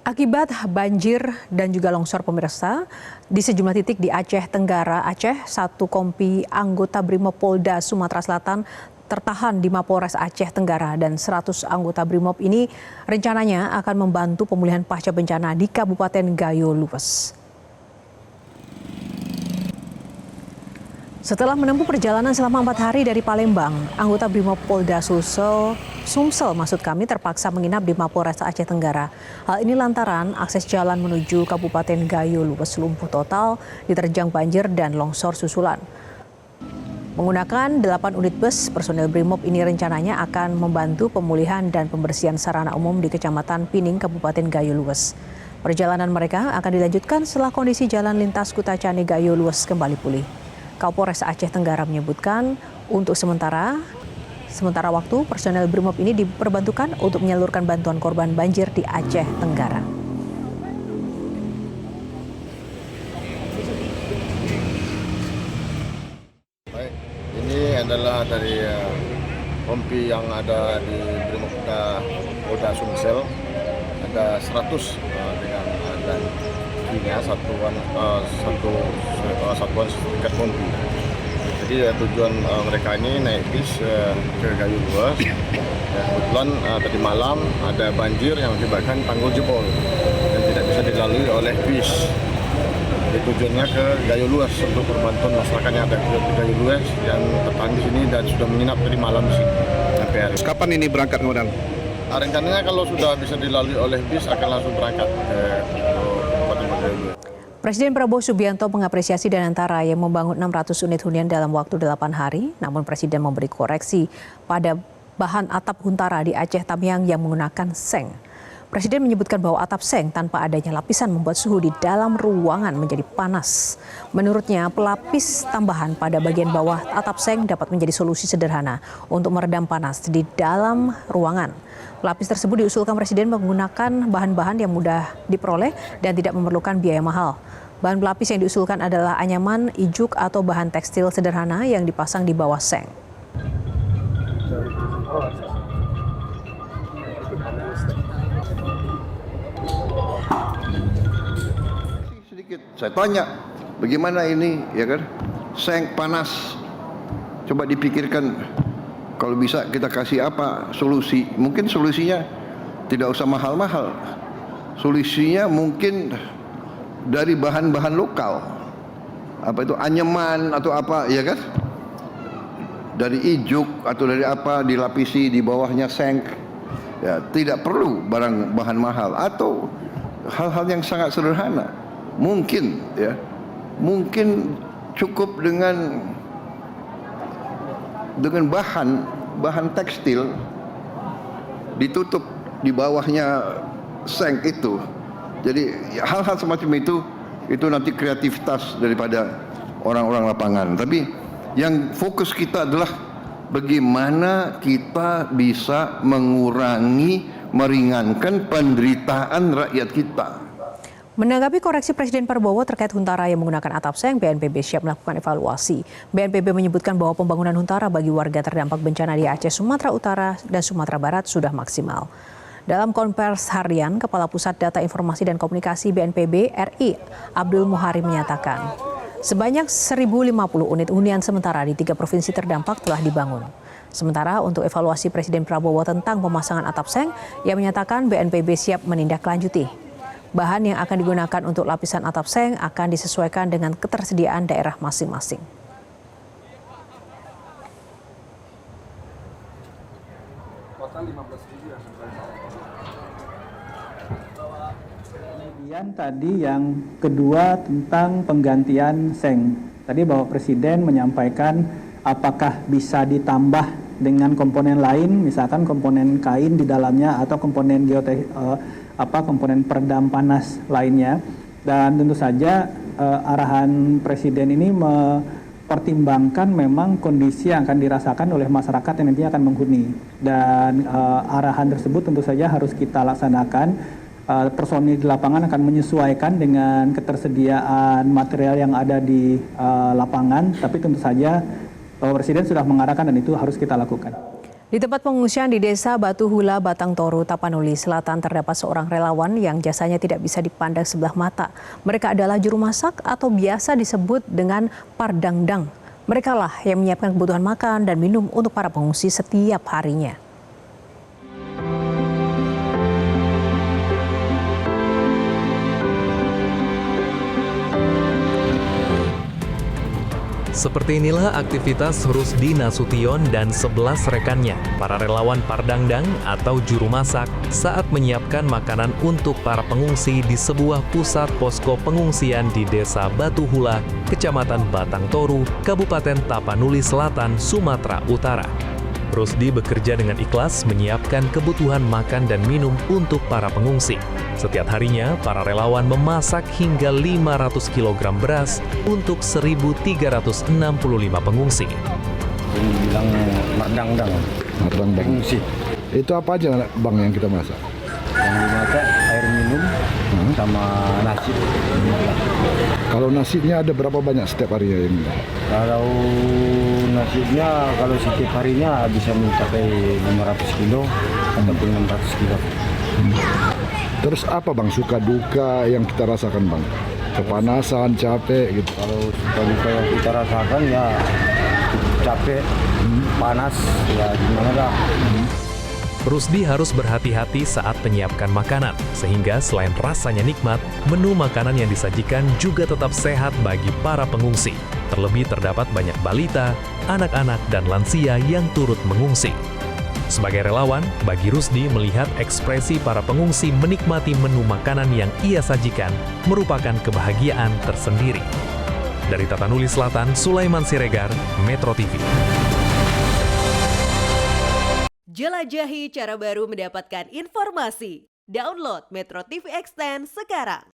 Akibat banjir dan juga longsor pemirsa, di sejumlah titik di Aceh Tenggara, Aceh, satu kompi anggota Brimob Polda Sumatera Selatan tertahan di Mapolres Aceh Tenggara dan 100 anggota Brimob ini rencananya akan membantu pemulihan pasca bencana di Kabupaten Gayo Lues. Setelah menempuh perjalanan selama 4 hari dari Palembang, anggota Brimob Polda Sumsel terpaksa menginap di Mapolres Aceh Tenggara. Hal ini lantaran akses jalan menuju Kabupaten Gayo Lues lumpuh total diterjang banjir dan longsor susulan. Menggunakan 8 unit bus, personel Brimob ini rencananya akan membantu pemulihan dan pembersihan sarana umum di Kecamatan Pining, Kabupaten Gayo Lues. Perjalanan mereka akan dilanjutkan setelah kondisi jalan lintas Kutacani Gayo Lues kembali pulih. Kapolres Aceh Tenggara menyebutkan untuk sementara waktu personel Brimob ini diperbantukan untuk menyalurkan bantuan korban banjir di Aceh Tenggara. Baik, ini adalah dari kompi yang ada di Brimob Polda Sumsel. Ada 100 dengan dan satuan setingkat kompi. Jadi tujuan mereka ini naik bis ke Gayo Lues. Kebetulan tadi malam ada banjir yang menyebabkan tanggul jebol dan tidak bisa dilalui oleh bis. Jadi tujuannya ke Gayo Lues untuk perbantuan masyarakat yang ada di Gayo Lues yang tertahan di sini dan sudah menginap tadi malam di sini sampai hari. Kapan ini berangkat kemudian? Rencananya kalau sudah bisa dilalui oleh bis akan langsung berangkat ke Kabupaten Gayo Lues. Presiden Prabowo Subianto mengapresiasi Danantara yang membangun 600 unit hunian dalam waktu 8 hari. Namun Presiden memberi koreksi pada bahan atap Huntara di Aceh Tamiang yang menggunakan seng. Presiden menyebutkan bahwa atap seng tanpa adanya lapisan membuat suhu di dalam ruangan menjadi panas. Menurutnya, pelapis tambahan pada bagian bawah atap seng dapat menjadi solusi sederhana untuk meredam panas di dalam ruangan. Pelapis tersebut diusulkan Presiden menggunakan bahan-bahan yang mudah diperoleh dan tidak memerlukan biaya mahal. Bahan pelapis yang diusulkan adalah anyaman, ijuk, atau bahan tekstil sederhana yang dipasang di bawah seng. Sedikit saya tanya, bagaimana ini, ya kan? Seng panas. Coba dipikirkan, kalau bisa kita kasih apa solusi? Mungkin solusinya tidak usah mahal-mahal. Solusinya mungkin dari bahan-bahan lokal. Apa itu, anyaman atau apa, ya kan? Dari ijuk atau dari apa dilapisi di bawahnya seng. Ya, tidak perlu bahan mahal atau hal-hal yang sangat sederhana. Mungkin ya, mungkin cukup dengan bahan tekstil ditutup di bawahnya seng itu. Jadi hal-hal semacam itu nanti kreativitas daripada orang-orang lapangan. Tapi yang fokus kita adalah bagaimana kita bisa meringankan penderitaan rakyat kita. Menanggapi koreksi Presiden Prabowo terkait Huntara yang menggunakan atap seng, BNPB siap melakukan evaluasi. BNPB menyebutkan bahwa pembangunan Huntara bagi warga terdampak bencana di Aceh, Sumatera Utara, dan Sumatera Barat sudah maksimal. Dalam konversi harian, Kepala Pusat Data Informasi dan Komunikasi BNPB RI, Abdul Muhari menyatakan, sebanyak 1.050 unit hunian sementara di 3 provinsi terdampak telah dibangun. Sementara untuk evaluasi Presiden Prabowo tentang pemasangan atap seng, ia menyatakan BNPB siap menindaklanjuti. Bahan yang akan digunakan untuk lapisan atap seng akan disesuaikan dengan ketersediaan daerah masing-masing. Kemudian tadi yang kedua tentang penggantian seng. Tadi Bapak Presiden menyampaikan apakah bisa ditambah dengan komponen lain, misalkan komponen kain di dalamnya atau komponen komponen peredam panas lainnya. Dan tentu saja arahan Presiden ini mempertimbangkan memang kondisi yang akan dirasakan oleh masyarakat yang nantinya akan menghuni. Dan arahan tersebut tentu saja harus kita laksanakan. Personil di lapangan akan menyesuaikan dengan ketersediaan material yang ada di lapangan, tapi tentu saja Bapak Presiden sudah mengarahkan dan itu harus kita lakukan. Di tempat pengungsian di Desa Batu Hula, Batang Toru, Tapanuli Selatan terdapat seorang relawan yang jasanya tidak bisa dipandang sebelah mata. Mereka adalah juru masak atau biasa disebut dengan pardangdang. Mereka lah yang menyiapkan kebutuhan makan dan minum untuk para pengungsi setiap harinya. Seperti inilah aktivitas Rusdi Nasution dan 11 rekannya, para relawan Pardangdang atau juru masak, saat menyiapkan makanan untuk para pengungsi di sebuah pusat posko pengungsian di Desa Batu Hula, Kecamatan Batang Toru, Kabupaten Tapanuli Selatan, Sumatera Utara. Rusdi bekerja dengan ikhlas menyiapkan kebutuhan makan dan minum untuk para pengungsi. Setiap harinya, para relawan memasak hingga 500 kg beras untuk 1.365 pengungsi. Ini bilang mardangdang, pengungsi. Itu apa aja Bang yang kita masak? Yang dimasak air minum sama nasi. Kalau nasinya ada berapa banyak setiap harinya ini? Kalau nasinya, kalau setiap harinya bisa mencapai 500 kilo ataupun 600 kilo. Terus apa Bang suka duka yang kita rasakan Bang? Kepanasan, capek gitu. Kalau suka duka yang kita rasakan ya capek, panas, ya gimana dah. Rusdi harus berhati-hati saat menyiapkan makanan, sehingga selain rasanya nikmat, menu makanan yang disajikan juga tetap sehat bagi para pengungsi. Terlebih terdapat banyak balita, anak-anak, dan lansia yang turut mengungsi. Sebagai relawan, bagi Rusdi melihat ekspresi para pengungsi menikmati menu makanan yang ia sajikan merupakan kebahagiaan tersendiri. Dari Tapanuli Selatan, Sulaiman Siregar, Metro TV. Jelajahi cara baru mendapatkan informasi. Download Metro TV Extend sekarang.